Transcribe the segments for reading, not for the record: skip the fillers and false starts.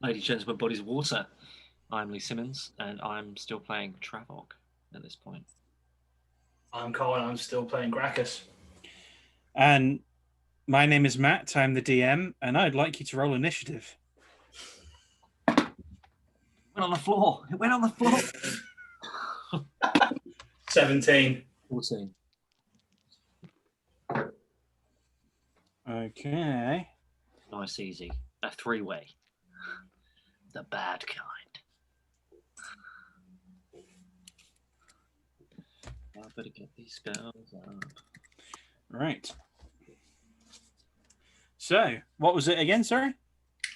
Ladies and gentlemen, bodies of water. I'm Lee Simmons, and I'm still playing Travock at this point. I'm Colin. I'm still playing Graccus. And my name is Matt. I'm the DM, and I'd like you to roll initiative. It went on the floor. It went on the floor. 17. 14. Okay. Nice, easy. A three-way. The bad kind. I better get these spells up. Right. So, what was it again, sorry?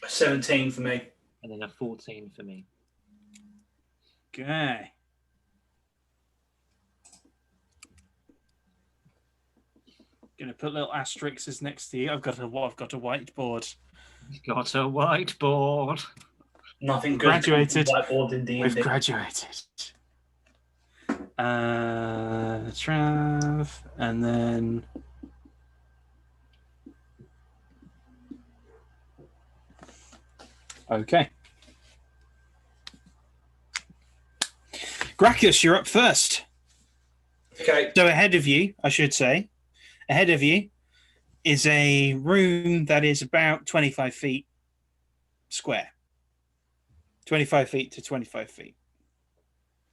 17 for me. And then a 14 for me. Okay. Gonna put little asterisks next to you. I've got a whiteboard. You've got a whiteboard. Nothing good. Graduated. Whiteboard in D&D. We've graduated. Trav, and then okay. Graccus, you're up first. Okay. So ahead of you, I should say, ahead of you is a room that is about 25 feet square. 25 feet to 25 feet.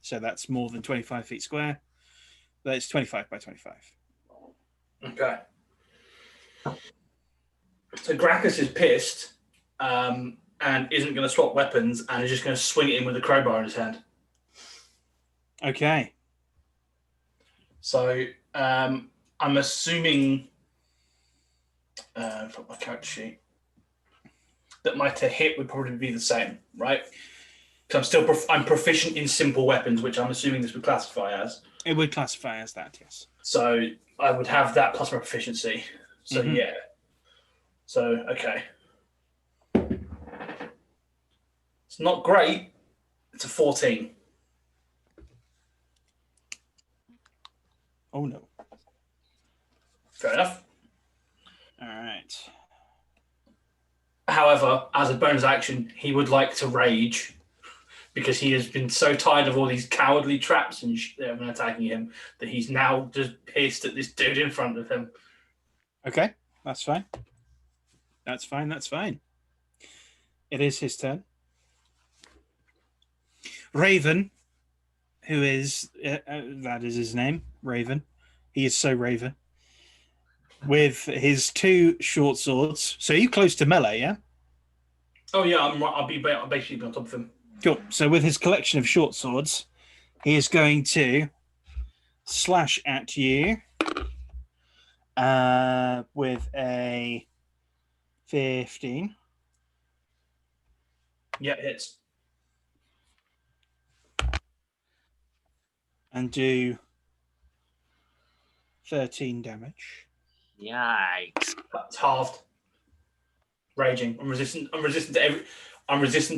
So that's more than 25 feet square. That's 25 by 25. Okay. So Graccus is pissed and isn't going to swap weapons and is just going to swing it in with a crowbar in his hand. Okay. So I'm assuming from my character sheet that my to hit would probably be the same, right? Because I'm proficient in simple weapons, which I'm assuming this would classify as. It would classify as that, yes. So I would have that plus my proficiency. So yeah. So okay. It's not great. It's a 14. Oh no. Fair enough. All right. However, as a bonus action, he would like to rage because he has been so tired of all these cowardly traps and that have been attacking him that he's now just pissed at this dude in front of him. Okay, that's fine. That's fine. That's fine. It is his turn. Raven, who is that is his name, Raven. He is so Raven. With his two short swords. So you close to melee, yeah? Oh yeah, I'll basically be on top of him. Cool. So with his collection of short swords, he is going to slash at you with a 15. Yeah, it hits. And do 13 damage. Yikes. That's halved. Raging. I'm resistant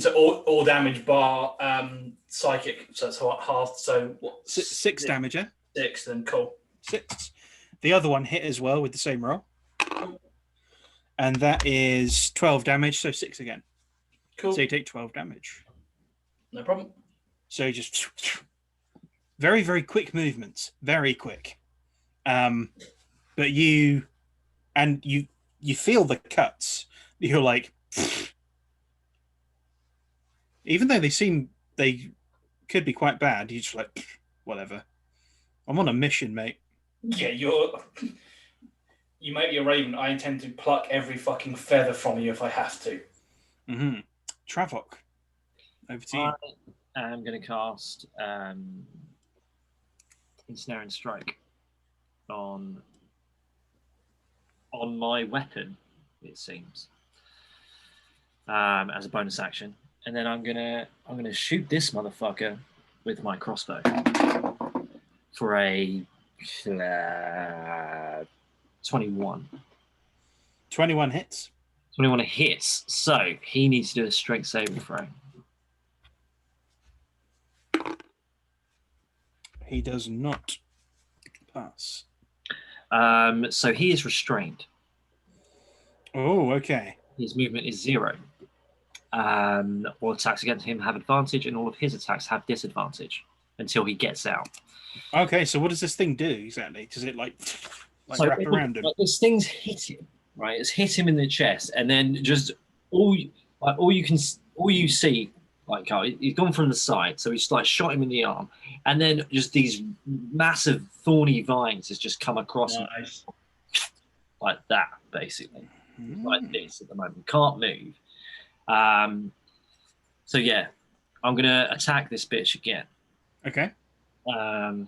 to all damage bar psychic. So it's halved. So what? Six damage, yeah? 6, then cool. 6. The other one hit as well with the same roll. And that is 12 damage, so 6 again. Cool. So you take 12 damage. No problem. So just very, very quick movements. Very quick. But you feel the cuts. You're like, even though they could be quite bad, you're just like, whatever. I'm on a mission, mate. Yeah, you might be a raven. I intend to pluck every fucking feather from you if I have to. Mm-hmm. Travock, over to you. I'm going to cast Ensnare and Strike on my weapon, it seems, as a bonus action, and then I'm gonna shoot this motherfucker with my crossbow for a 21. 21 hits. 21 hits. So he needs to do a strength saving throw. He does not pass. So he is restrained. Oh, okay. His movement is 0. all attacks against him have advantage, and all of his attacks have disadvantage until he gets out. Okay, so what does this thing do exactly? Does it like So wrap around him? like, this thing's hit him, right? It's hit him in the chest, and then just all you see, like, oh, he's gone from the side, so he's like shot him in the arm, and then just these massive thorny vines has just come across him, like that, basically. He's like this at the moment, can't move. So yeah, I'm gonna attack this bitch again. Okay. I'll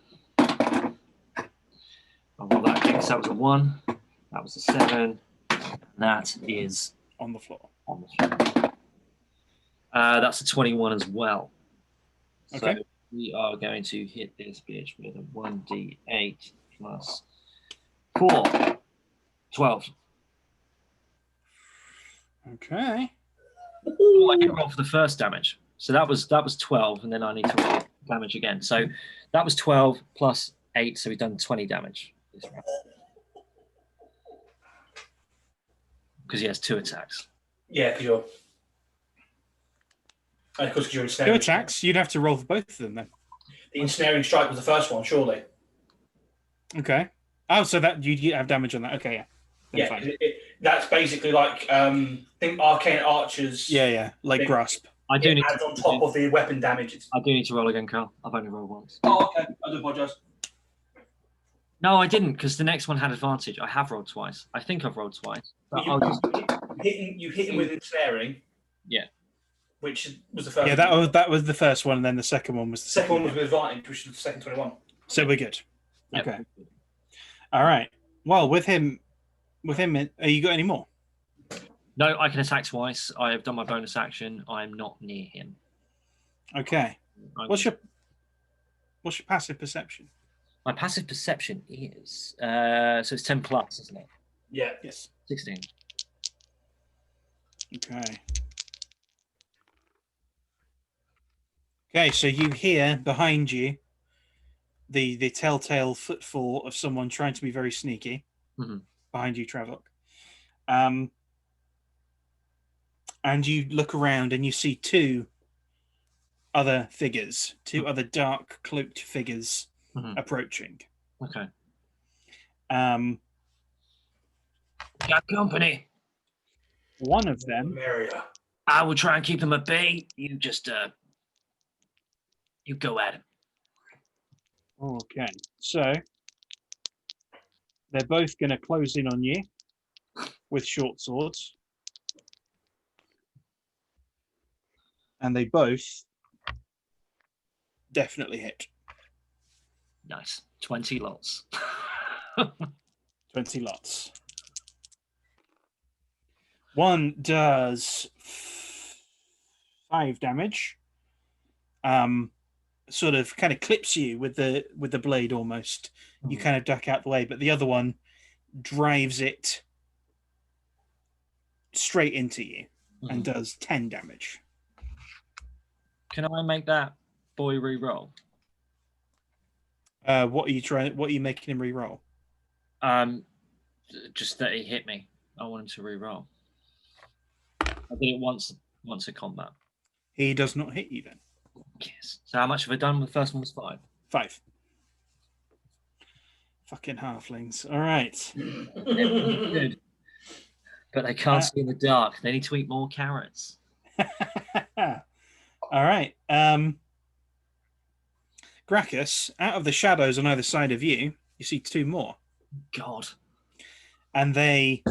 roll that again. So that was a 1. That was a 7. That is On the floor. on the floor. That's a 21 as well. Okay. So we are going to hit this bitch with a 1d8 plus 4. 12. Okay. Oh, I didn't roll for the first damage. So that was 12, and then I need to roll damage again. So that was 12 plus 8, so we've done 20 damage this round. Because he has 2 attacks. Yeah, because you're. And of course, because you're 2 ensnaring. attacks. You'd have to roll for both of them then. The ensnaring strike was the first one, surely. Okay. Oh, so that you'd have damage on that. Okay, yeah. Then Yeah, fine. that's basically like think arcane archers. Yeah, like thing. grasp. I do need adds on top of the weapon damage. I do need to roll again, Carl. I've only rolled once. Oh, okay. I do apologise. No, I didn't, because the next one had advantage. I have rolled twice. I think I've rolled twice. But You, I'll just... you hit him with ensnaring. Yeah. Which was the first. Yeah, that was the first one, and then the second one was the second one was with advantage, which was the second 21. So we're good. Yep. Okay. All right. Well, with him, are you got any more? No, I can attack twice. I have done my bonus action. I'm not near him. Okay. What's your passive perception? My passive perception is so it's 10 plus, isn't it? Yeah. Yes. 16. Okay. Okay, so you hear behind you the telltale footfall of someone trying to be very sneaky. Mhm. Behind you, Travock. And you look around and you see 2 other figures, 2 other dark cloaked figures approaching. Okay. Got company. One of them. Mihre. I will try and keep them at bay. You just you go at him. Okay, so they're both going to close in on you with short swords, and they both definitely hit. Nice. 20 lots. 20 lots. One does 5 damage. Sort of kind of clips you with the blade almost. You kind of duck out the way, but the other one drives it straight into you and does 10 damage. Can I make that boy re-roll? What are you making him re-roll? Just that he hit me. I want him to re-roll. I did it once a combat. He does not hit you then. Yes. So how much have I done? The first one was 5. 5. Fucking halflings. All right. Good. But they can't see in the dark. They need to eat more carrots. All right. Graccus, out of the shadows on either side of you, you see 2 more. God. And they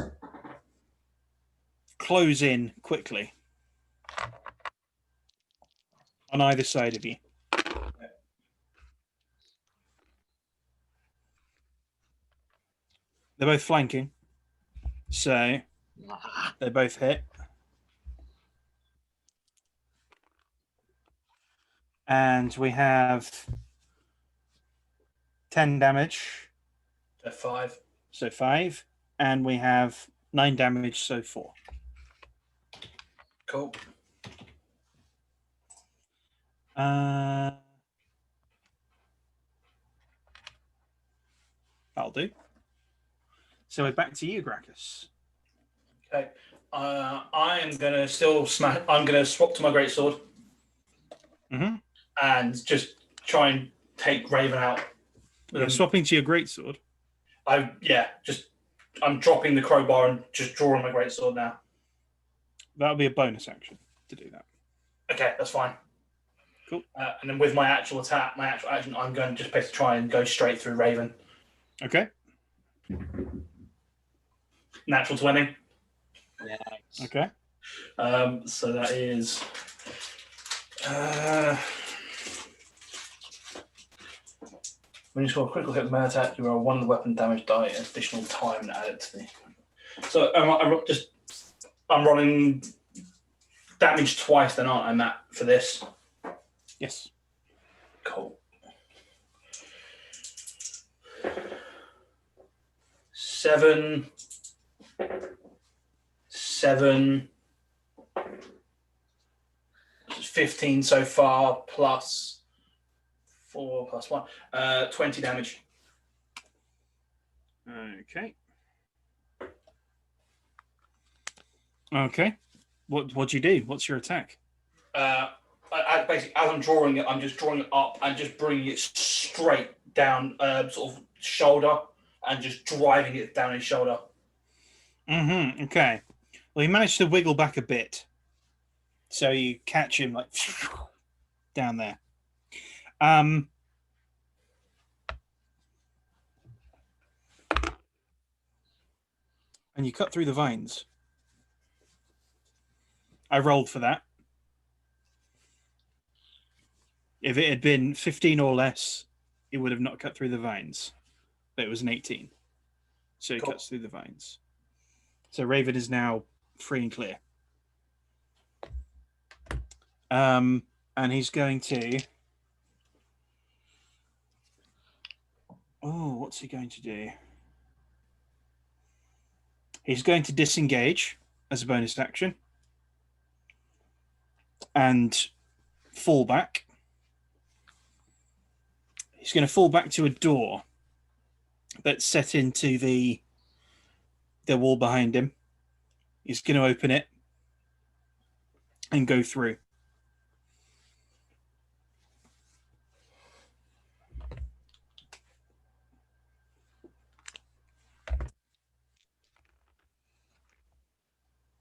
close in quickly on either side of you. They're both flanking. So they both hit. And we have 10 damage. So 5. So 5. And we have 9 damage, so 4. Cool. That'll do. So we're back to you, Graccus. Okay. I am going to still smash. I'm going to swap to my greatsword and just try and take Raven out. You're swapping to your greatsword. I'm dropping the crowbar and just drawing my greatsword now. That'll be a bonus action to do that. Okay, that's fine. Cool. And then with my actual action, I'm going to just basically try and go straight through Raven. Okay. Natural 20. Yeah. Okay. So that is. When you score a critical hit with melee attack, you roll one of the weapon damage die an additional time and add it to the. So I'm rolling damage twice, then aren't I, Matt, for this? Yes. Cool. 7, 15 so far, plus 4 plus 1, 20 damage. Okay. Okay. What do you do? What's your attack? Basically, as I'm drawing it, I'm just drawing it up and just bringing it straight down, sort of shoulder, and just driving it down his shoulder. Okay. Well, he managed to wiggle back a bit, so you catch him like down there. And you cut through the vines. I rolled for that. If it had been 15 or less, it would have not cut through the vines. But it was an 18. So it cuts through the vines. So Raven is now free and clear. And he's going to... Oh, what's he going to do? He's going to disengage as a bonus action. And fall back. He's going to fall back to a door that's set into the wall behind him. He's going to open it and go through.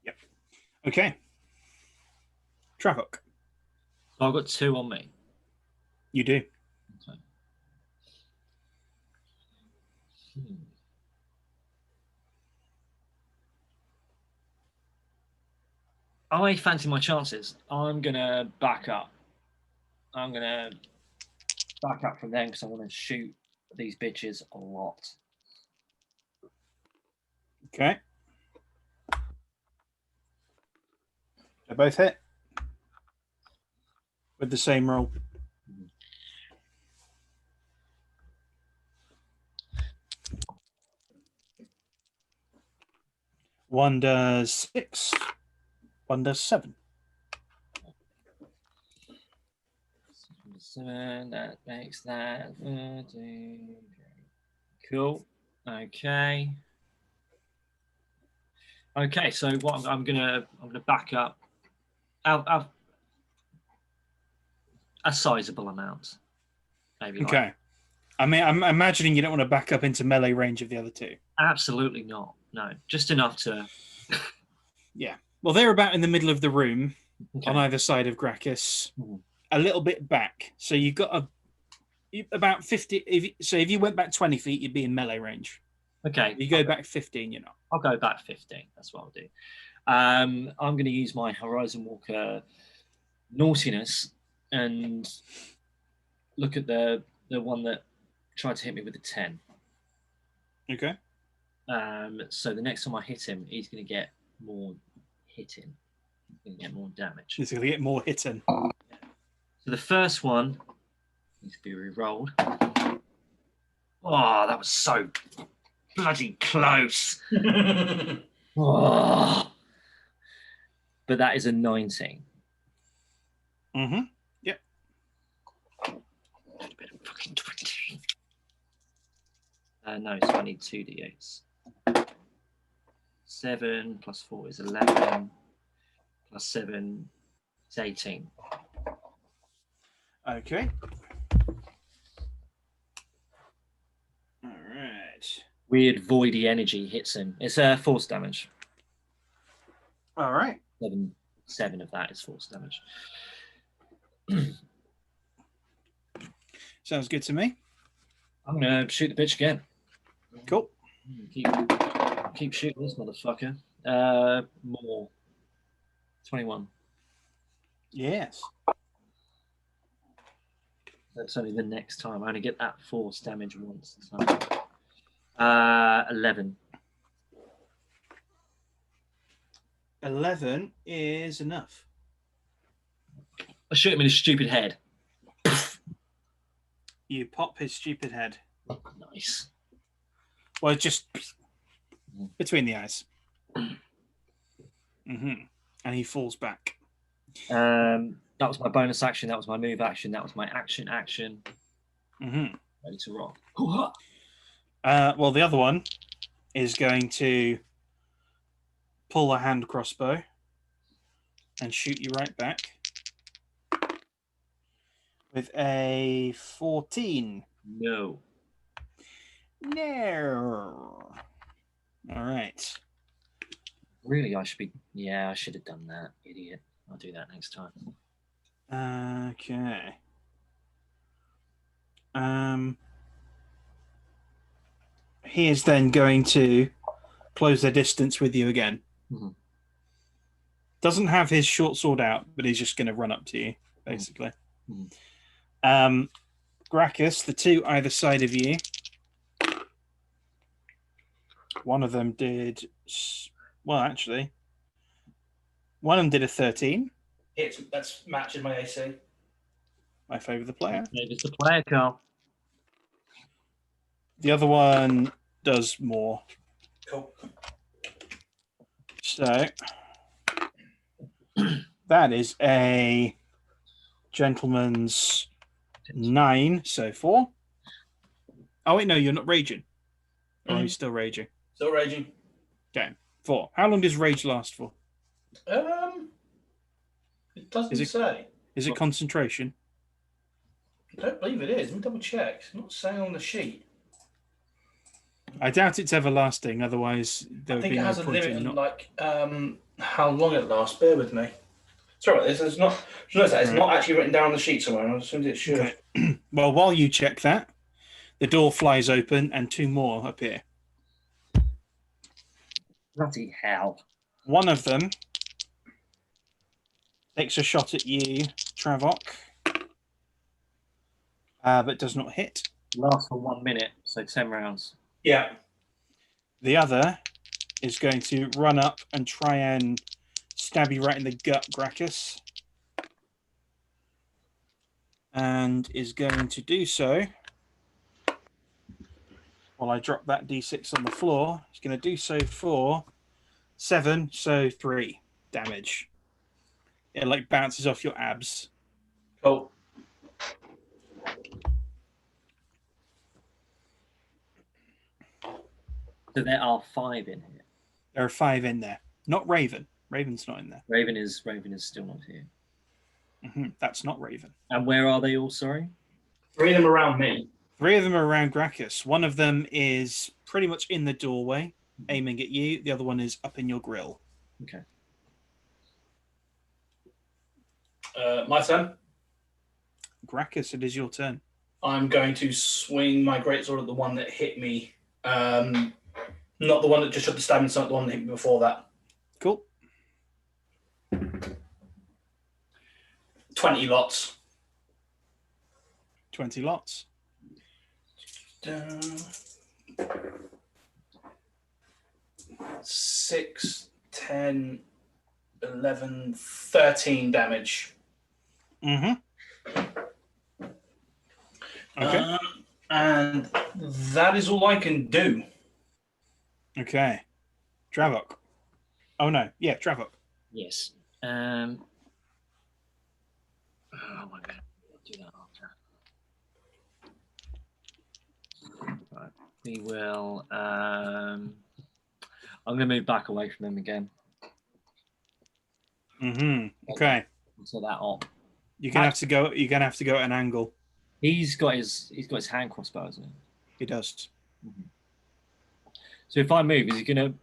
Yep. Okay. Travock. I've got 2 on me. You do. Okay. I fancy my chances. I'm going to back up. I'm going to back up from them because I want to shoot these bitches a lot. Okay. They both hit. With the same roll. One does 6. One does 7. 7, that makes that. Cool. Okay. Okay, so what I'm gonna back up a sizable amount, maybe. Okay. Like, I mean, I'm imagining you don't want to back up into melee range of the other 2. absolutely not. No, just enough to. Yeah. Well, they're about in the middle of the room Okay. on either side of Graccus, Mhm. a little bit back. So you've got about 50. If you went back 20 feet, you'd be in melee range. Okay. If you go back 15, you're not. I'll go back 15. That's what I'll do. I'm going to use my Horizon Walker naughtiness and look at the one that tried to hit me with a 10. Okay. So the next time I hit him, he's going to get more hitting. He's going to get more damage. He's going to get more hitting. So the first one needs to be re-rolled. Oh, that was so bloody close. Oh. But that is a 19. Mm-hmm. Yep. Fucking 20. No, so I need 2d8s. 7 plus 4 is 11. Plus 7 is 18. Okay. All right. Weird voidy energy hits him. It's force damage. All right. 7 of that is force damage. Sounds good to me. I'm gonna shoot the bitch again. Cool. Keep shooting this motherfucker. More. 21. Yes. That's only the next time. I only get that force damage once. So. 11. 11 is enough. I shoot him in his stupid head. You pop his stupid head. Nice. Well, just between the eyes. And he falls back. That was my bonus action. That was my move action. That was my action. Ready to rock. Well, the other one is going to pull a hand crossbow and shoot you right back with a 14. No. No. All right. Really, I should be. Yeah, I should have done that. Idiot. I'll do that next time. Okay. He is then going to close the distance with you again. Mm-hmm. Doesn't have his short sword out, but he's just going to run up to you, basically. Mm-hmm. Graccus, the two either side of you. One of them did. Well, actually, one of them did a 13. That's matching my AC. I favour the player. It's the player, Carl. The other one does more. Cool. So that is a gentleman's 9, so 4. Oh wait, no, you're not raging. Or are you still raging? Still raging. Okay, 4. How long does rage last for? It doesn't say. Is it concentration? I don't believe it is. Let me double check. It's not saying on the sheet. I doubt it's everlasting. Otherwise, there I would think be it no has a point limit in on not. how long it lasts. Bear with me. Sorry about this. It's not. It's not actually written down on the sheet somewhere. I assumed it should. Okay. Well, while you check that, the door flies open and 2 more appear. Bloody hell. One of them takes a shot at you, Travock, but does not hit. Lasts for 1 minute, so 10 rounds. Yeah. The other is going to run up and try and stab you right in the gut, Graccus. And is going to do so. While I drop that d6 on the floor, he's going to do so for 7, so 3 damage. It like bounces off your abs. Cool. So there are 5 in here. There are 5 in there. Not Raven. Raven's not in there. Raven is still not here. That's not Raven. And where are they all, sorry? 3 of them around me. 3 of them are around Graccus. One of them is pretty much in the doorway, aiming at you. The other one is up in your grill. Okay. My turn. Graccus, it is your turn. I'm going to swing my greatsword at the one that hit me. Not the one that just shot the stabbing, not the one that hit me before that. Cool. 20 lots. 20 lots. 6, 10, 11, 13 damage. Okay. And that is all I can do. Okay. Travock. Oh, no. Yeah, Travock. Yes. Oh my god. I'll do that after. Right. We will. I'm going to move back away from him again. Okay. So that op. You're gonna have to go. You're gonna have to go at an angle. He's got his hand crossbow, isn't he? He does. Mm-hmm. So if I move, is he going to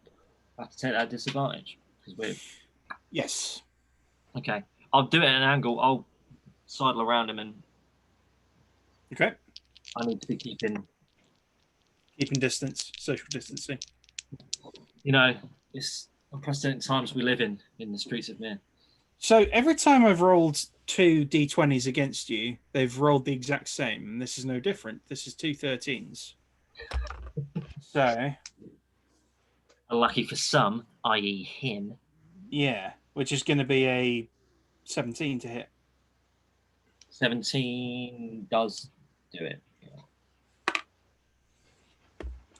have to take that disadvantage? Yes. Okay. I'll do it at an angle. I'll sidle around him, and Okay. I need to be keeping distance, social distancing. You know, it's unprecedented times we live in the streets of Mihre. So every time I've rolled 2 d20s against you, they've rolled the exact same, and this is no different. This is 2 13s. So, Lucky for some, i.e., him. yeah, which is going to be a 17 to hit. 17 does do it. Yeah.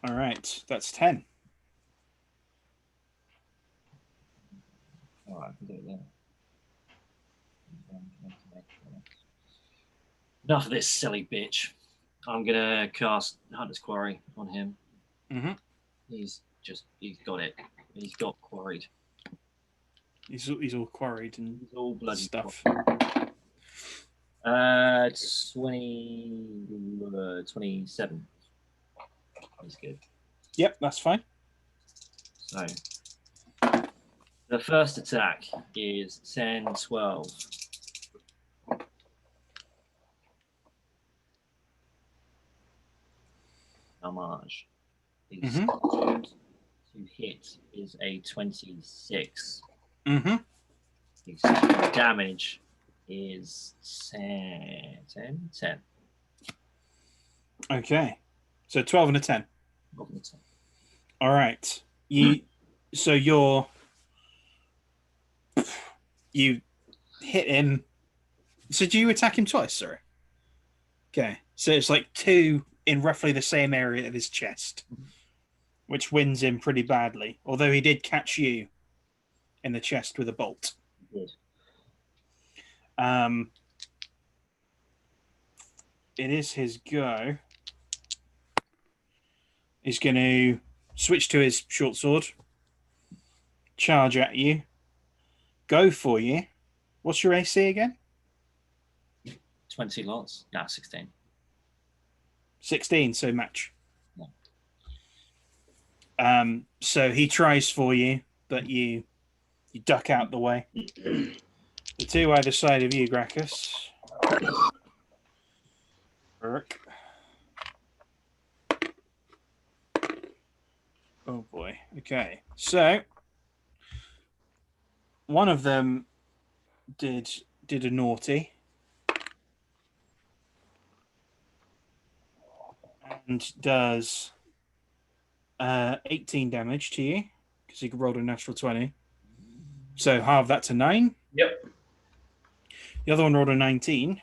All right, that's 10. All right, I can do it there. Enough of this silly bitch. I'm gonna cast Hunter's Quarry on him. Mm-hmm. He's got it. He's got quarried. He's all quarried and He's all bloody stuff. 27. That's good. Yep, that's fine. So the first attack is 10, 12. Damage is to hit is a 26. Mm-hmm. The second damage is 10. Okay, so 12 and a 10. 12 and a 10. All right, so you hit him. So do you attack him twice? Sorry. Okay, so it's like 2 in roughly the same area of his chest, which wins him pretty badly. Although he did catch you in the chest with a bolt. Good. It is his go. He's going to switch to his short sword, charge at you, go for you. What's your AC again? 20 lots. No, 16. 16, so match. Yeah. So he tries for you, but you duck out the way. The 2 either side of you, Graccus. Oh boy. Okay. So one of them did a naughty. And does 18 damage to you because he rolled a natural 20. So halve that to 9. Yep. The other one rolled a 19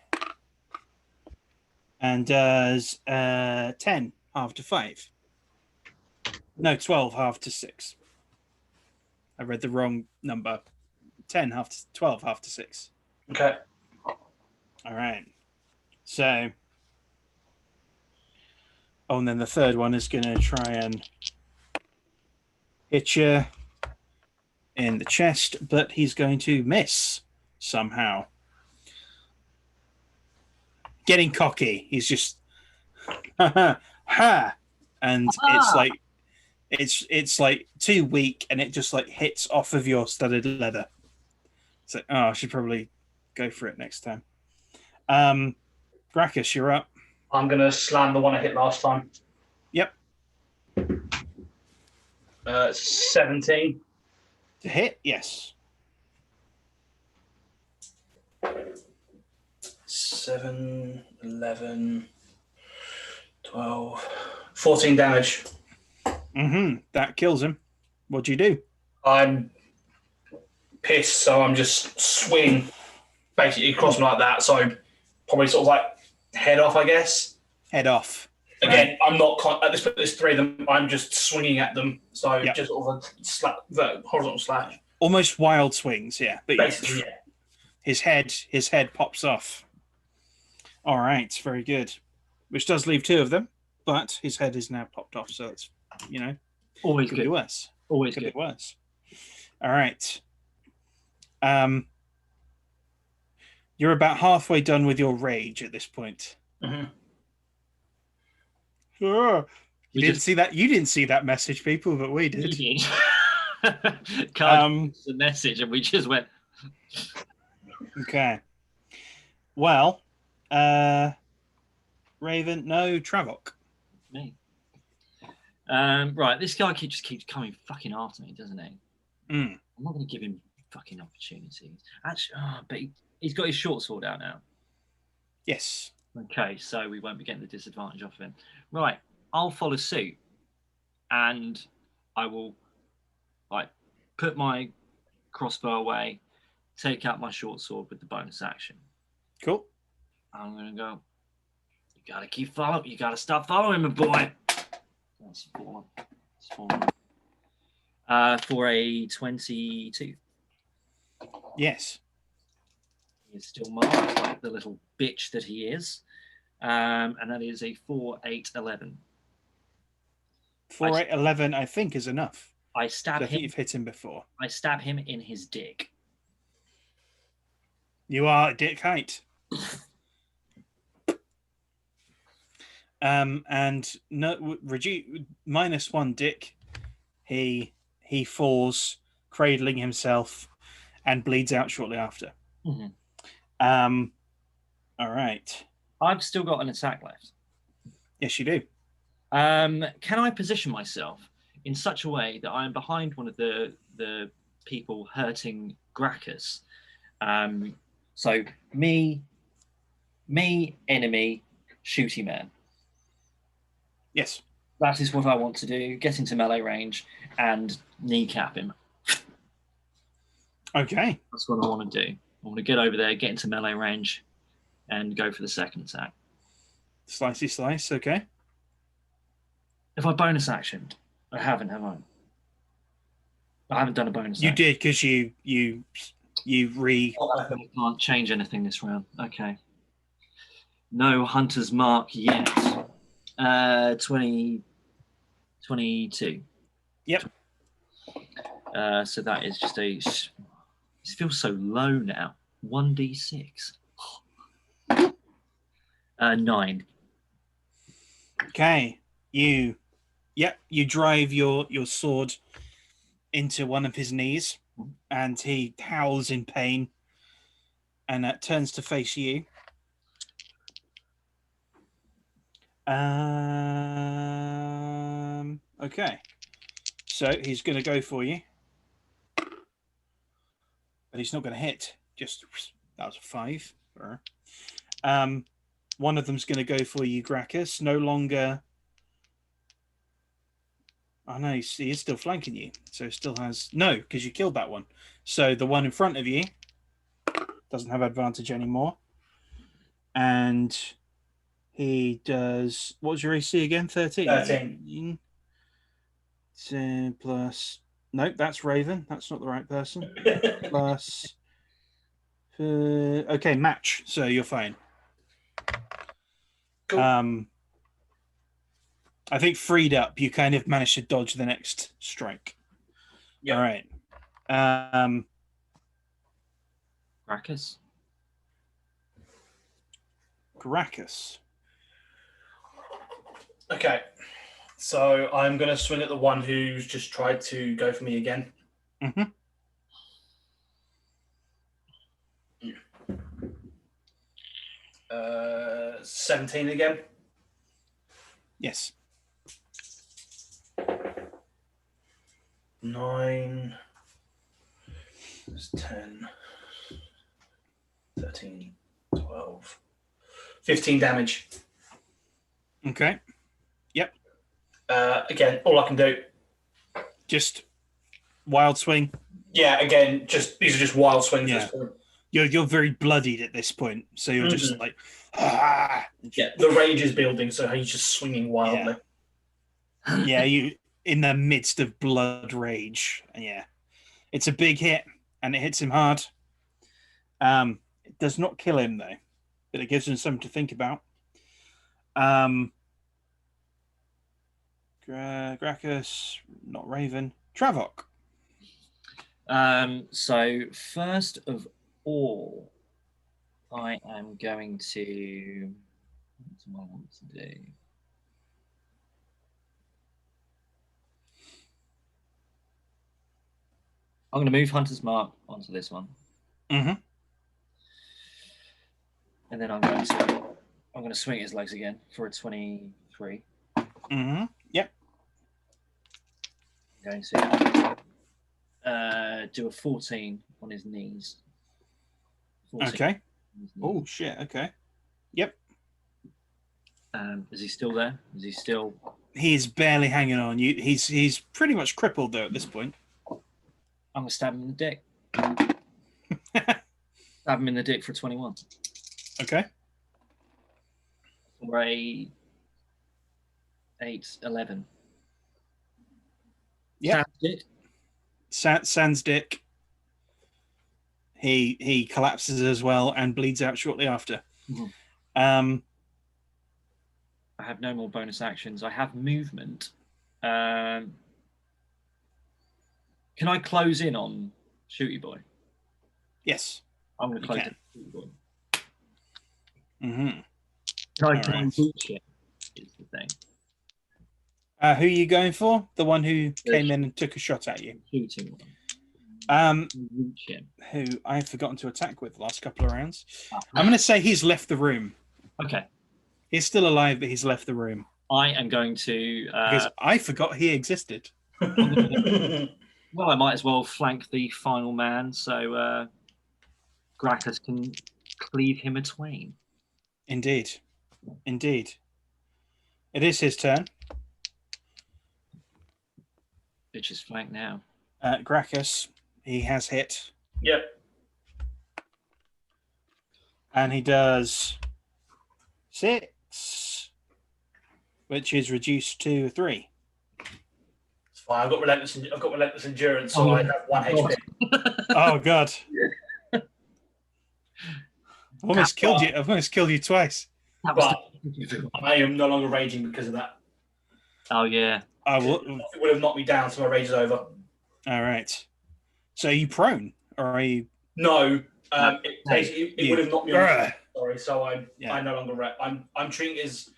and does 10 half to 5. No, 12 half to 6. I read the wrong number. 10 half to 12 half to 6. Okay. All right. So. Oh, and then the third one is going to try and hit you in the chest, but he's going to miss somehow. Getting cocky. He's just ha, and it's like too weak, and it just like hits off of your studded leather. It's like, oh, I should probably go for it next time. Graccus, you're up. I'm going to slam the one I hit last time. Yep. 17. To hit, yes. 7, 11, 12, 14 damage. That kills him. What do you do? I'm pissed, so I'm just swinging basically across him like that. So probably sort of like head off, I guess. Head off. Again, right. I'm not at this point. There's 3 of them. I'm just swinging at them. So just sort of a horizontal slash. Almost wild swings, yeah. But basically, yeah. His head pops off. All right, very good. Which does leave 2 of them, but his head is now popped off, so it's always could good. be worse. Always Could good. be worse. All right. You're about halfway done with your rage at this point. Mm-hmm. You We didn't just see that. You didn't see that message, people, but we did. Card the message, and we just went. Okay. Well, Raven, no, Travock. Me. Right, this guy just keeps coming fucking after me, doesn't he? Mm. I'm not going to give him fucking opportunities. Actually, but he's got his short sword out now. Yes. Okay, so we won't be getting the disadvantage off of him. Right, I'll follow suit, and I will put my crossbow away, take out my short sword with the bonus action. Cool. I'm gonna go. You gotta keep following. You gotta stop following me, boy. That's four. For a 22. Yes. He is still marked like the little bitch that he is. And that is a 4, 8, 11. 4, 8, 11, I think, is enough. I stab I think him. you've hit him before. I stab him in his dick. You are Dick Height. And no, -1 Dick. He falls, cradling himself, and bleeds out shortly after. Mm-hmm. All right. I've still got an attack left. Yes, you do. Can I position myself in such a way that I am behind one of the people hurting Graccus? So me, enemy, shooty man. Yes. That is what I want to do. Get into melee range and kneecap him. Okay. That's what I want to do. I want to get over there, get into melee range, and go for the second attack. Slicey slice. Okay. If I bonus actioned, I haven't, have I? I haven't done a bonus. You action. did because you I can't change anything this round. Okay. No hunter's mark yet. 22. Yep. So that is just a. It feels so low now. 1d6. 9. Okay. You drive your sword into one of his knees, and he howls in pain, and turns to face you. Okay. So he's going to go for you, but he's not going to hit. Just that was a 5. One of them's going to go for you, Graccus. No longer. Oh no, he is still flanking you. So still has no, because you killed that one. So the one in front of you doesn't have advantage anymore. And he does. What was your AC again? 13. 13. 10 plus. Nope, that's Raven. That's not the right person. Plus. Okay, match. So you're fine. Cool. I think freed up, you kind of managed to dodge the next strike. Yep. All right. Graccus. Okay. So I'm going to swing at the one who's just tried to go for me again. Mm-hmm. 17 again. Yes. 9, 10, 13, 12, 15 damage. Okay. Yep. Again, all I can do. Just wild swing. Yeah, again, these are just wild swings. Yeah. At this point. You're very bloodied at this point, so you're just like, ah. Yeah, the rage is building, so he's just swinging wildly. Yeah, you in the midst of blood rage. Yeah, it's a big hit, and it hits him hard. It does not kill him though, but it gives him something to think about. Graccus, not Raven. Travock. So first of all, I am going to. What do I want to do? I'm going to move Hunter's Mark onto this one, Mm-hmm. and then I'm going to swing his legs again for a 23. Mm-hmm. Yep. I'm going to do a 14 on his knees. 14 Okay. on his knees. Oh shit. Okay. Yep. Is he still there? Is he still? He's barely hanging on. He's pretty much crippled though at this point. I'm going to stab him in the dick. Stab him in the dick for 21. Okay. For a 8, 11. Yep. Dick. Sans dick. He collapses as well and bleeds out shortly after. Mm-hmm. I have no more bonus actions. I have movement. Can I close in on Shooty Boy? Yes. I'm going to close can. in on Shooty Boy. Mm-hmm. Can I reach it? Is the thing. Who are you going for? The one who came in and took a shot at you. Shooting one. Reach him. Who I've forgotten to attack with the last couple of rounds. I'm going to say he's left the room. Okay. He's still alive, but he's left the room. I am going to... because I forgot he existed. Well, I might as well flank the final man so Graccus can cleave him a twain. Indeed. Indeed. It is his turn. Bitch is flanked now. Graccus, he has hit. Yep. And he does 6, which is reduced to 3. It's fine. I've got relentless endurance, so I have 1 HP. Oh god. I've almost killed you twice. But I am no longer raging because of that. Oh yeah. It would have knocked me down, so my rage is over. All right. So are you prone, or are you? No. It would have knocked me on. Sorry, so I no longer. I'm treating it as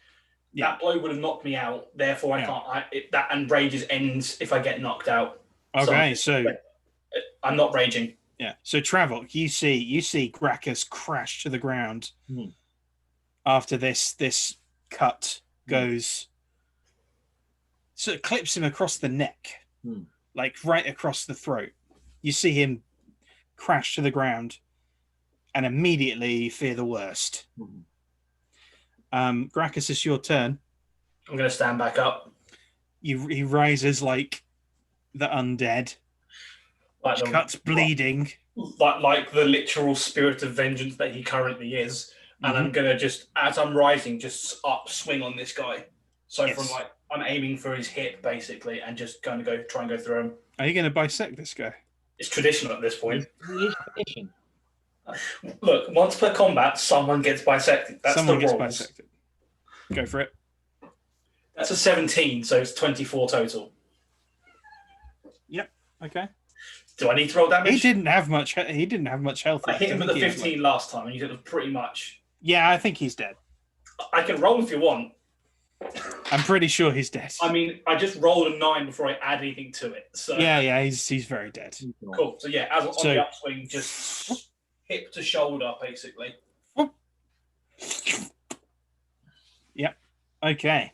that blow would have knocked me out. Therefore, I can't. That and rages ends if I get knocked out. Okay, so I'm not raging. Yeah. So Travock, you see Graccus crash to the ground after this cut goes. So it clips him across the neck, like right across the throat. You see him crash to the ground, and immediately fear the worst. Graccus, it's your turn. I'm going to stand back up. He rises like the undead. Like cuts bleeding. Like the literal spirit of vengeance that he currently is. And I'm going to just, as I'm rising, just swing on this guy. So from I'm aiming for his hip, basically, and just kind of try and go through him. Are you going to bisect this guy? It's traditional at this point. It is tradition. Look, once per combat, someone gets bisected. That's someone the gets rules. bisected. Go for it. That's a 17, so it's 24 total. Yep. Okay. Do I need to roll damage? He didn't have much health. I hit him with the 15 last time, and you said it was pretty much. Yeah, I think he's dead. I can roll if you want. I'm pretty sure he's dead. I mean, I just rolled a 9 before I add anything to it. So yeah, he's very dead. Cool. So yeah, as on the upswing, just hip to shoulder, basically. Yep. Okay.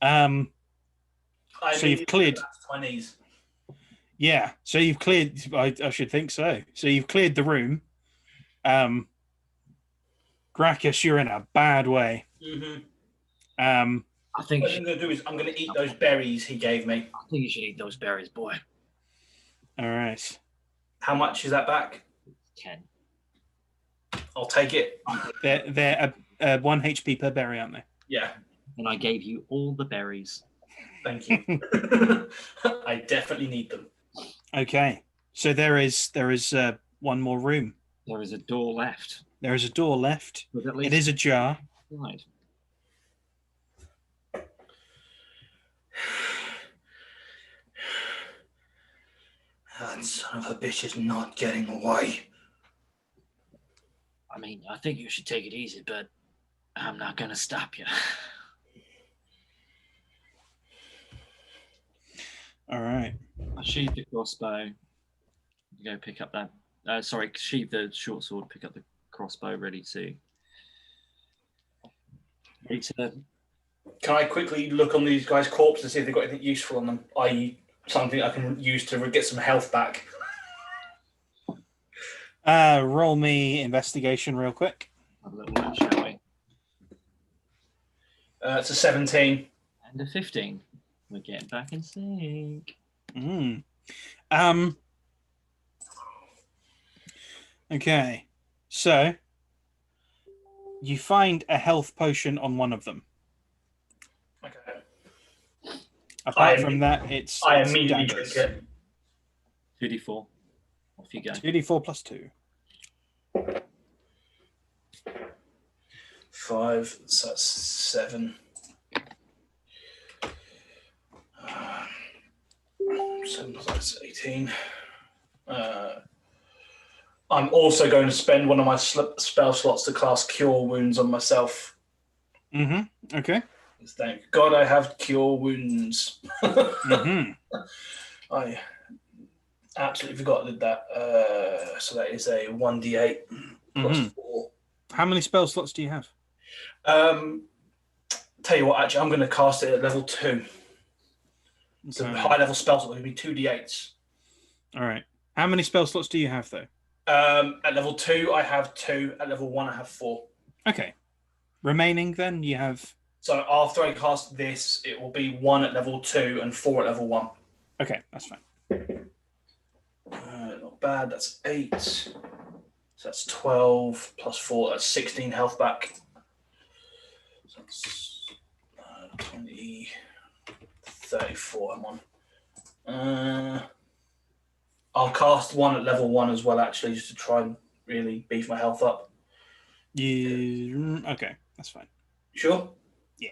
So you've cleared my knees. Yeah. So you've cleared. I should think so. So you've cleared the room. Graccus, you're in a bad way. I think what I'm going to do is I'm going to eat those berries he gave me. I think you should eat those berries, boy. All right. How much is that back? 10. I'll take it. They're 1 HP per berry, aren't they? Yeah. And I gave you all the berries. Thank you. I definitely need them. Okay. So there is one more room. There is a door left. There is a door left. It is ajar. Right. That son of a bitch is not getting away. I mean, I think you should take it easy, but I'm not going to stop you. All right. I sheathe the crossbow. Go pick up that. Sorry, sheathe the short sword. Pick up the crossbow, ready to. Can I quickly look on these guys' corpses to see if they've got anything useful on them, i.e., something I can use to get some health back? Roll me investigation real quick. Have a little look, shall we? It's a 17. And a 15. We're getting back in sync. Okay. So you find a health potion on one of them. Okay. Apart from that, it's immediately daggers. drink it. 2d4. Off you go. 2d4 plus 2. 5, so that's 7. 7 plus 18. I'm also going to spend one of my spell slots to cast Cure Wounds on myself. Okay. Thank God I have Cure Wounds. I absolutely forgot I did that. So that is a 1d8 plus 4. How many spell slots do you have? Tell you what, actually, I'm going to cast it at level 2. So Okay. high level spell slot will be 2d8s. All right. How many spell slots do you have, though? At level 2, I have 2. At level 1, I have 4. Okay. Remaining, then, you have... So after I cast this, it will be 1 at level 2 and 4 at level 1. Okay, that's fine. Not bad. That's 8. So that's 12 plus 4. That's 16 health back. So that's 20, 34 I'm on. I'll cast 1 at level 1 as well, actually, just to try and really beef my health up. Okay, that's fine. Sure? Yeah.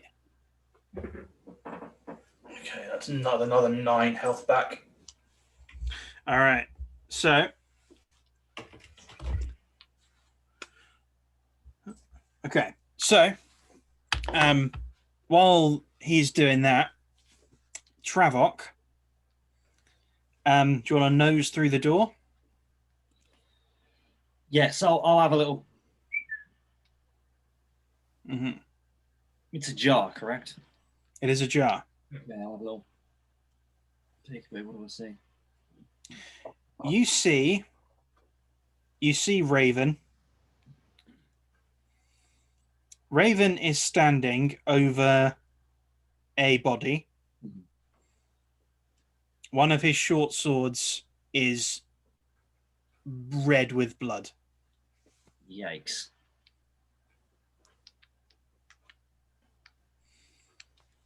Okay, that's another 9 health back. All right. So... Okay. So, while he's doing that, Travock, do you want to nose through the door? Yes, I'll have a little. It's a jar, correct? It is a jar. Yeah, I'll have a little. Take away. What do I see? You see Raven. Raven is standing over a body. One of his short swords is red with blood. Yikes.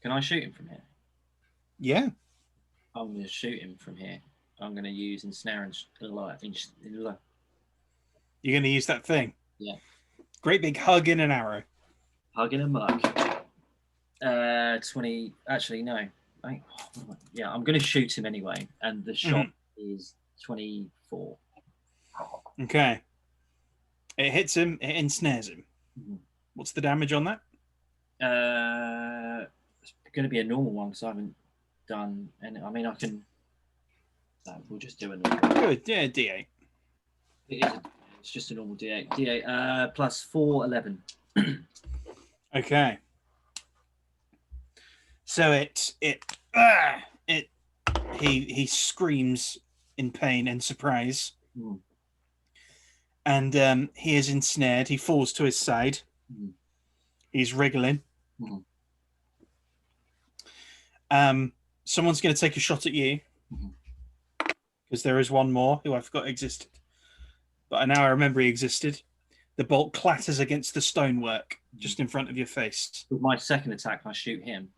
Can I shoot him from here? Yeah. I'm going to shoot him from here. I'm going to use ensnare and You're going to use that thing? Yeah. Great big hug in an arrow. Hug in a mug. 20. Actually, no. Yeah, I'm going to shoot him anyway. And the shot is 24. Okay. It hits him, it ensnares him. What's the damage on that? It's going to be a normal one because I haven't done any. I mean, I can. We'll just do a normal. Good, yeah, D8. It's just a normal D8. D8 plus 4, 11. Okay. So he screams in pain and surprise. And he is ensnared. He falls to his side. He's wriggling. Someone's going to take a shot at you because there is one more who I forgot existed, but now I remember he existed. The bolt clatters against the stonework just in front of your face. With my second attack, I shoot him.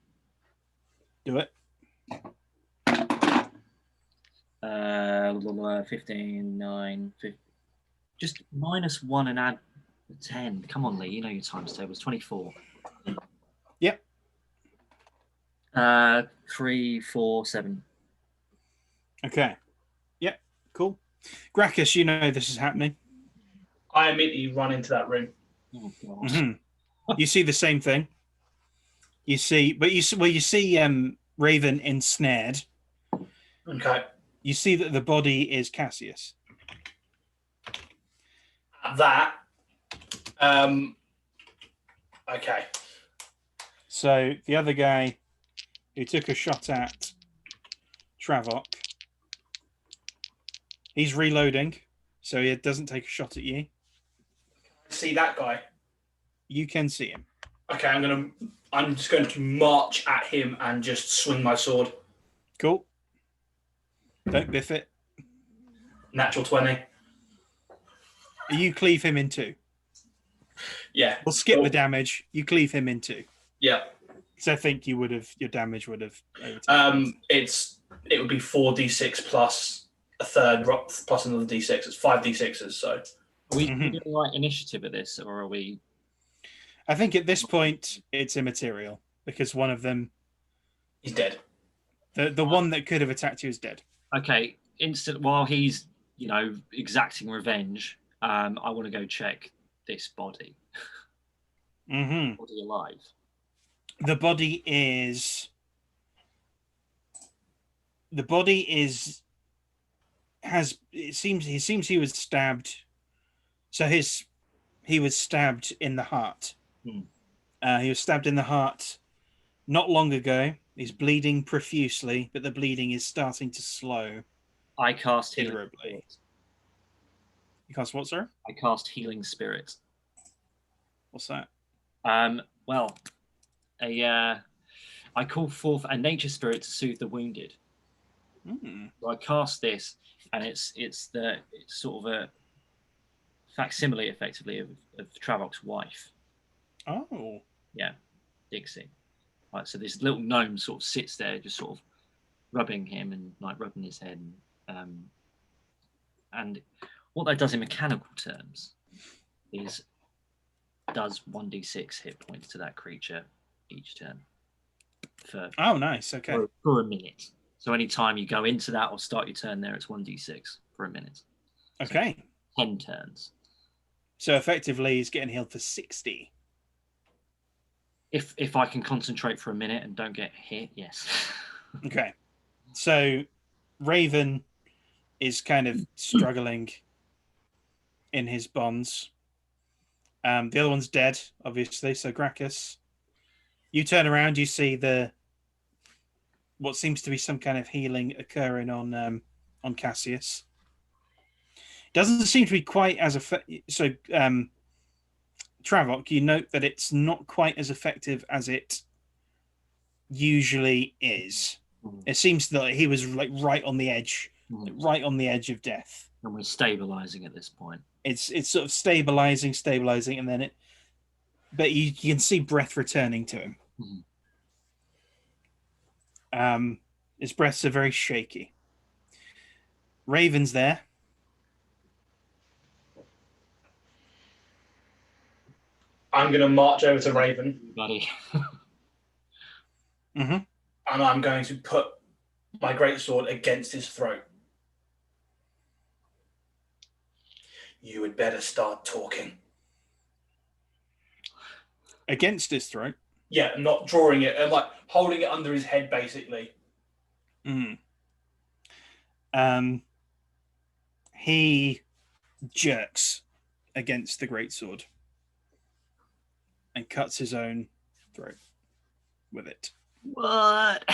Do it. 15, 9, 15. Just -1 and add 10. Come on, Lee. You know your times tables. 24. Yep. 3, 4, 7. Okay. Yep. Graccus, you know this is happening. I immediately run into that room. Oh, God. You see the same thing. You see Raven ensnared. Okay. You see that the body is Cassius. At that, okay. So the other guy who took a shot at Travock, he's reloading, so he doesn't take a shot at you. See that guy? You can see him. Okay, I'm just going to march at him and just swing my sword. Cool. Don't biff it. Natural 20. You cleave him in two. Yeah. We'll skip the damage. You cleave him in two. Yeah. So I think your damage would have. It would be 4d6 plus a third plus another d6. It's 5d6s. So Are we doing like initiative at this, or are we? I think at this point it's immaterial because one of them, he's dead. the one that could have attacked you is dead. Okay. While he's exacting revenge, I want to go check this body. Body alive. The body is. It seems he was stabbed. So he was stabbed in the heart. He was stabbed in the heart not long ago. He's bleeding profusely, but the bleeding is starting to slow. I cast healing considerably. spirit. You cast what, sir? I cast healing spirit. What's that? Well, I call forth a nature spirit to soothe the wounded. So I cast this, and it's sort of a facsimile, effectively, of Travock's wife. Oh. Yeah, Dixie. Right, so this little gnome sort of sits there, just sort of rubbing him and like rubbing his head. And what that does in mechanical terms is does 1d6 hit points to that creature each turn. Oh, nice. Okay. For a minute. So anytime you go into that or start your turn there, it's 1d6 for a minute. Okay. So 10 turns. So effectively, he's getting healed for 60. If I can concentrate for a minute and don't get hit, yes. Okay. So Raven is kind of struggling in his bonds. The other one's dead, obviously. So Graccus, you turn around, you see what seems to be some kind of healing occurring on Cassius. Doesn't seem to be quite as effective. So Travock, you note that it's not quite as effective as it usually is. It seems that he was like right on the edge of death. And we're stabilizing at this point. It's sort of stabilizing, and then but you can see breath returning to him. His breaths are very shaky. Raven's there. I'm going to march over to Raven. Buddy. And I'm going to put my greatsword against his throat. You had better start talking. Against his throat? Yeah, not drawing it, like holding it under his head, basically. He jerks against the greatsword and cuts his own throat with it. What?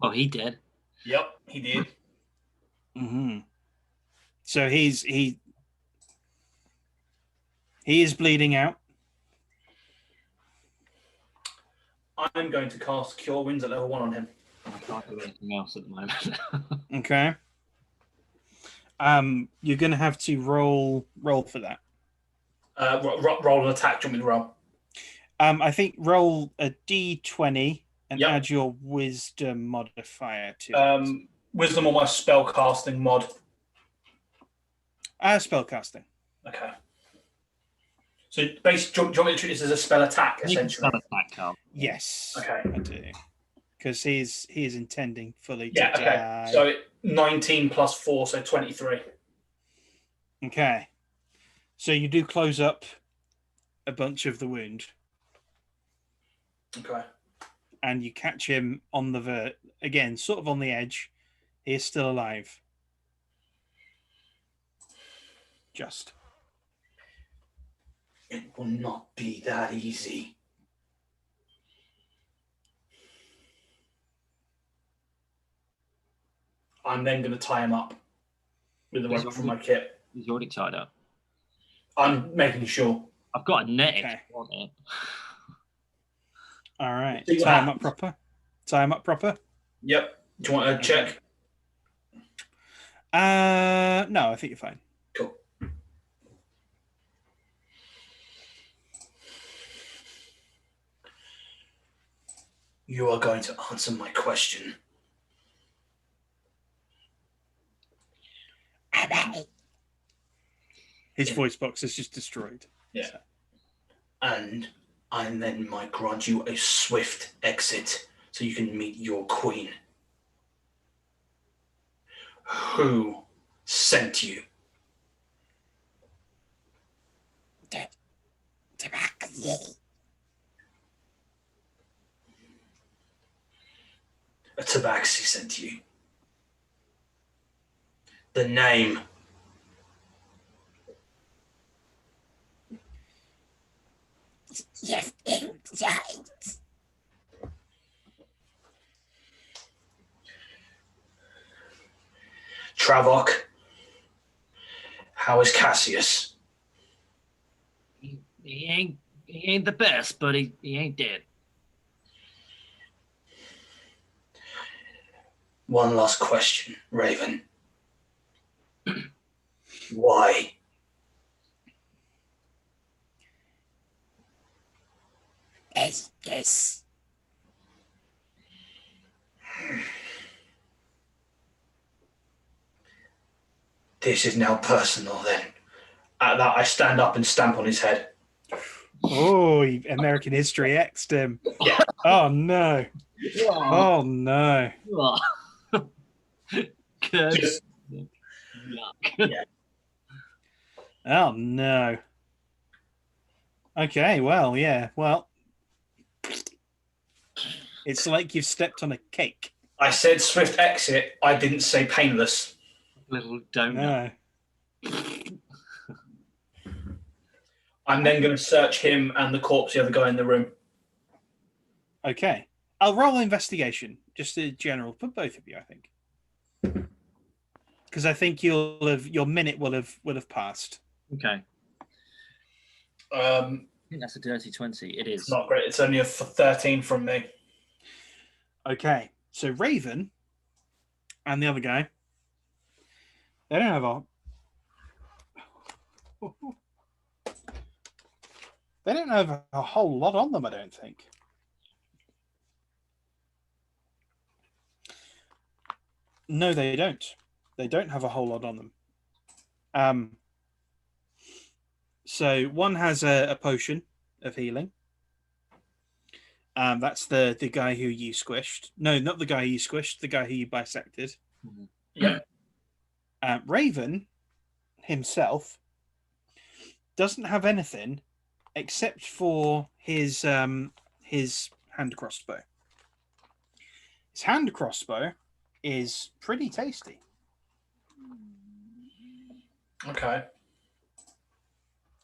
Oh, he did. Yep, he did. So he is bleeding out. I'm going to cast Cure Wounds at level 1 on him. I can't do anything else at the moment. Okay. You're going to have to roll for that. Roll an attack. Do you want me to roll? I think roll a d20 and add your wisdom modifier to it. Wisdom on my spell casting mod. Spell casting. Okay. So basically, do you want me to treat this as a spell attack, essentially? Spell attack, Carl. Yes. Okay. I do. because he is intending fully to Yeah, okay. die. So 19 plus 4, so 23. Okay. So you do close up a bunch of the wound, Okay. and you catch him on the again, sort of on the edge. He is still alive. Just. It will not be that easy. I'm then going to tie him up with the rope from my kit. He's already tied up. I'm making sure. I've got a net if Okay. you want it. All right. See what Tie him up happens. proper. Tie him up proper. Yep. Do you want a check? No, I think you're fine. Cool. You are going to answer my question. His voice box is just destroyed. Yeah. So. And I then might grant you a swift exit so you can meet your queen. Who sent you? A tabaxi sent you. The name. Travock. How is Cassius? He ain't the best, but he ain't dead. One last question, Raven. Why? Yes. This is now personal then. At that, I stand up and stamp on his head. Oh, American History X'd him. Yeah. Oh, no. Oh, no. Just, Yeah. Oh, no. Okay, well, yeah. Well, it's like you've stepped on a cake. I said swift exit. I didn't say painless. Little donut. No. I'm then going to search him and the corpse, the other guy in the room. Okay. I'll roll investigation, just a general, for both of you, I think. Because I think your minute will have passed. Okay. I think that's a dirty 20. It is. It's not great. It's only a 13 from me. Okay. So Raven and the other guy, they don't have a whole lot on them, I don't think. No, they don't. They don't have a whole lot on them. So one has a potion of healing. That's the guy who you squished. No, not the guy you squished. The guy who you bisected. Mhm. Yeah. Raven himself doesn't have anything except for his hand crossbow. His hand crossbow is pretty tasty. Okay.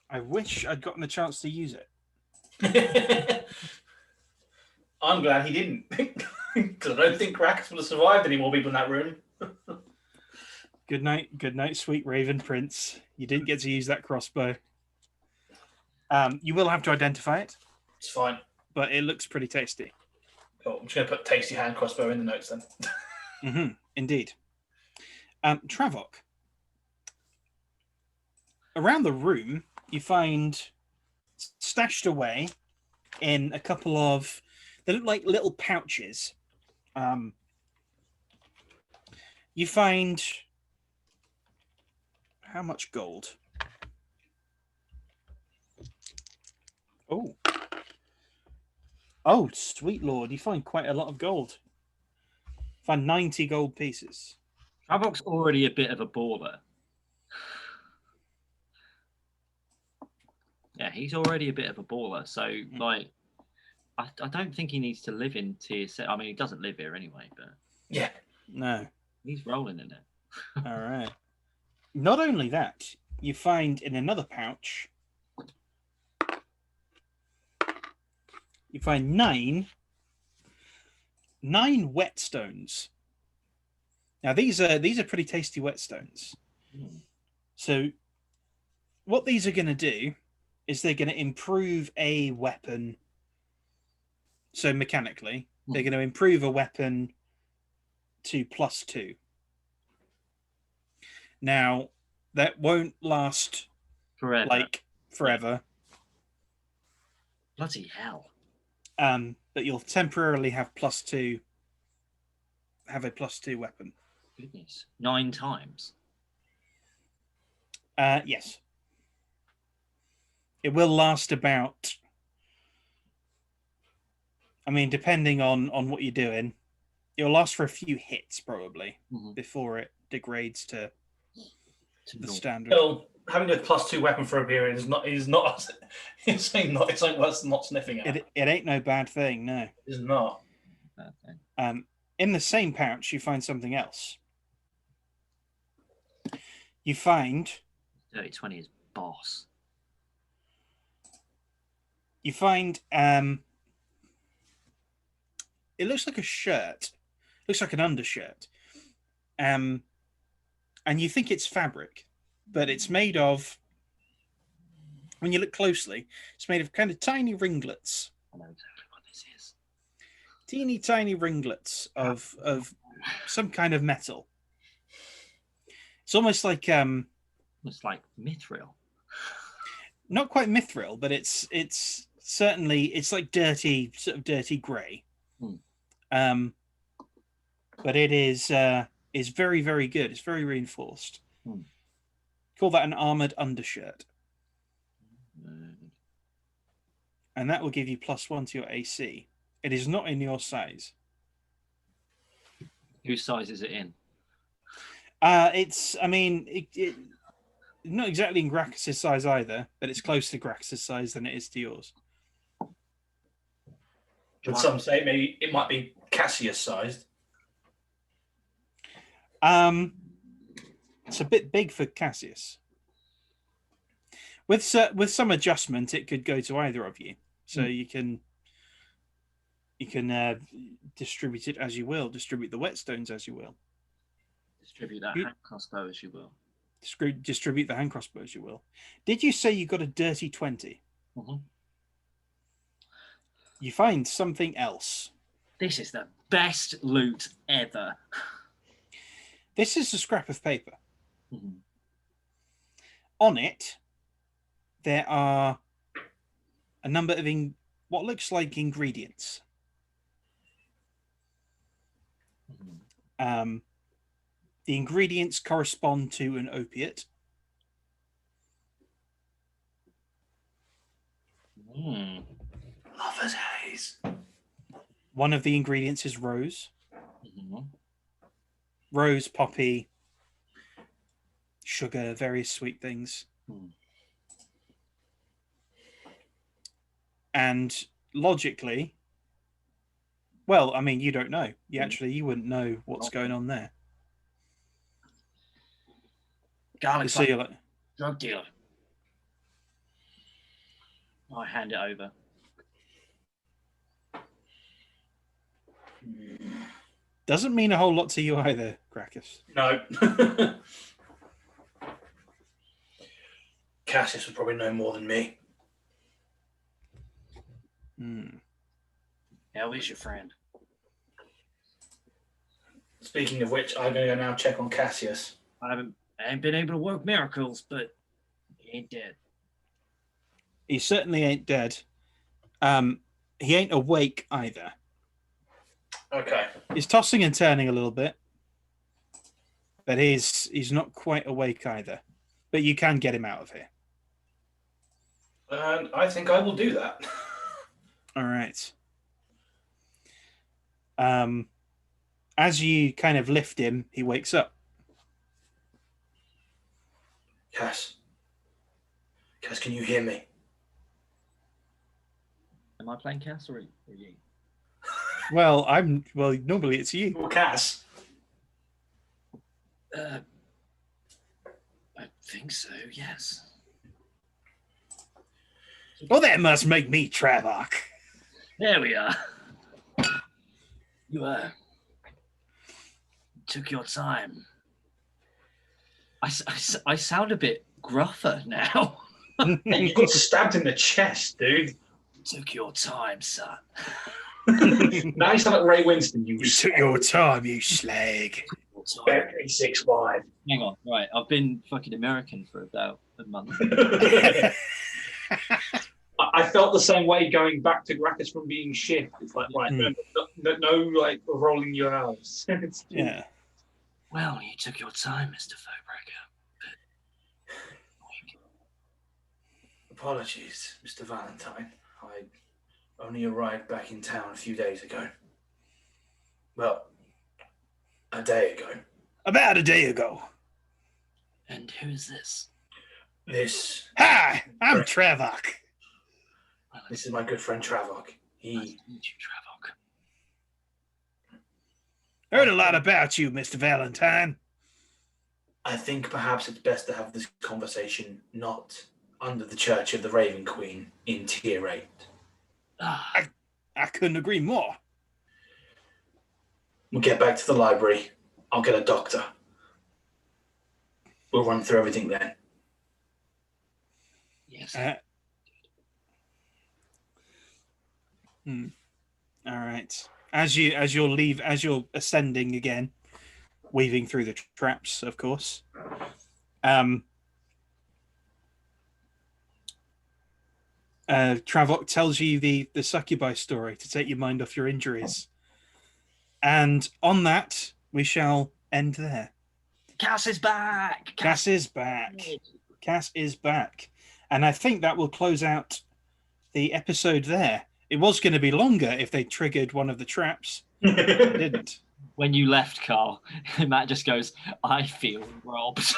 I wish I'd gotten a chance to use it. I'm glad he didn't. Because I don't think Graccus would have survived any more people in that room. Good night, sweet Raven Prince. You didn't get to use that crossbow. You will have to identify it, It's fine. but it looks pretty tasty. Cool. I'm just going to put tasty hand crossbow in the notes then. Indeed. Travock. Around the room, you find stashed away in a couple of, they look like little pouches. You find how much gold? Oh, sweet Lord, you find quite a lot of gold Find 90 gold pieces. Travock's already a bit of a baller. Yeah, he's already a bit of a baller. So, like, I don't think he needs to live in tier 7. I mean, he doesn't live here anyway, but Yeah. No. he's rolling in it. All right. Not only that, you find in another pouch, you find nine whetstones. Now these are pretty tasty whetstones. So what these are going to do is they're going to improve a weapon. So mechanically, they're going to improve a weapon to +2. Now that won't last forever. Bloody hell. But you'll temporarily have +2. Have a +2 weapon. Goodness. 9 times. Yes. It will last about. I mean, depending on what you're doing, it'll last for a few hits probably before it degrades to the standard. Well, having a +2 weapon for a period is not it's saying not it's like worse than not sniffing at. It ain't no bad thing, no. It's not. In the same pouch, you find something else. You find 30/20 is boss. You find it looks like a shirt. Looks like an undershirt. And you think it's fabric, but it's made of, when you look closely, it's made of kind of tiny ringlets. I know exactly what this is. Teeny tiny ringlets of some kind of metal. It's almost like It's like mithril. Not quite mithril, but it's certainly it's like dirty grey. But it is very, very good. It's very reinforced. Call that an armored undershirt. And that will give you +1 to your AC. It is not in your size. Whose size is it in? It's not exactly in Graccus' size either, but it's closer to Graccus' size than it is to yours. But some say maybe it might be Cassius sized. It's a bit big for Cassius. With some adjustment, it could go to either of you. So you can distribute it as you will. Distribute the whetstones as you will. Distribute that hand crossbow as you will. Distribute the hand crossbow as you will. Did you say you got a dirty 20? You find something else. This is the best loot ever. This is a scrap of paper. On it, there are a number of what looks like ingredients. The ingredients correspond to an opiate. Lover's haze. One of the ingredients is rose. Rose, poppy, sugar, various sweet things. And logically, well, I mean, you don't know. You wouldn't know what's going on there. Garlic's So like you're like, drug dealer. I hand it over. doesn't mean a whole lot to you either, Graccus. No. Cassius would probably know more than me. How is your friend? Speaking of which, I'm going to go now check on Cassius. I ain't been able to work miracles, but he ain't dead. He certainly ain't dead. He ain't awake either. Okay. He's tossing and turning a little bit, but he's not quite awake either. But you can get him out of here. And I think I will do that. All right. as you kind of lift him, he wakes up. Cass, can you hear me? Am I playing Cass or you? Well, normally it's you. Well, Cass. I think so. Yes. Well, that must make me Travock. There we are. You took your time. I sound a bit gruffer now. Hey, you got stabbed in the chest, dude. Took your time, son. Now you sound like Ray Winston. You took your time, you slag. Berkeley 6'5". Hang on, right? I've been fucking American for about a month. I felt the same way going back to Graccus from being shift. It's like, right, no, like rolling your eyes. Yeah. Well, you took your time, Mr. Fowbreaker. Apologies, Mr. Valentine. I only arrived back in town a few days ago. Well, a day ago. About a day ago. And who's this? This. Hi, I'm Travock. This is my good friend Travock. Nice to meet you, Travock. Heard a lot about you, Mr. Valentine. I think perhaps it's best to have this conversation not under the Church of the Raven Queen in Tier 8. I couldn't agree more. We'll get back to the library. I'll get a doctor. We'll run through everything then. Yes. All right. As you're ascending again, weaving through the traps, of course. Travock tells you the succubi story to take your mind off your injuries. And on that, we shall end there. Cass is back. Cass is back. Cass is back. And I think that will close out the episode there. It was going to be longer if they triggered one of the traps. It didn't. When you left, Carl, Matt just goes, I feel robbed.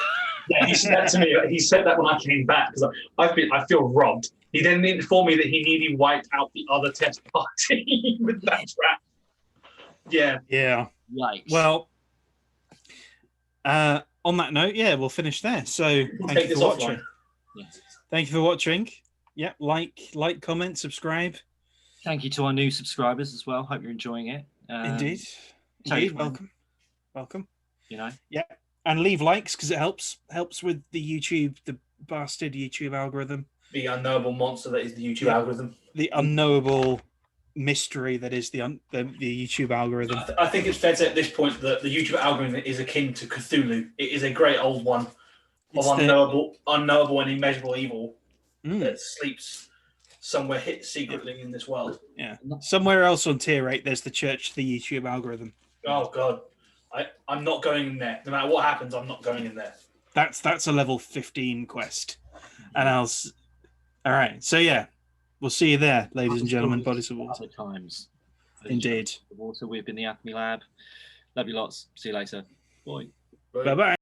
Yeah, he said that to me. He said that when I came back because I feel robbed. He then informed me that he nearly wiped out the other test party with that trap. Yeah. Yeah. Yikes. Well, on that note, yeah, we'll finish there. So thank you for watching. Yes. Thank you for watching. Yeah, like, comment, subscribe. Thank you to our new subscribers as well. Hope you're enjoying it. Indeed. tell your Indeed. friends. Welcome. You know. Yeah, and leave likes because it helps with the bastard YouTube algorithm. The unknowable monster that is the YouTube algorithm. The unknowable mystery that is the YouTube algorithm. I think it's fair to say at this point that the YouTube algorithm is akin to Cthulhu. It is a great old one of unknowable and immeasurable evil that sleeps somewhere secretly in this world. Yeah. Somewhere else on Tier 8, there's the Church of the YouTube algorithm. Oh, God. I'm not going in there. No matter what happens, I'm not going in there. That's a level 15 quest. And all right. So, yeah. We'll see you there, ladies and gentlemen. Bodies of Water. Other times. Indeed. Water. We've been the Acme Lab. Love you lots. See you later. Bye. Bye-bye.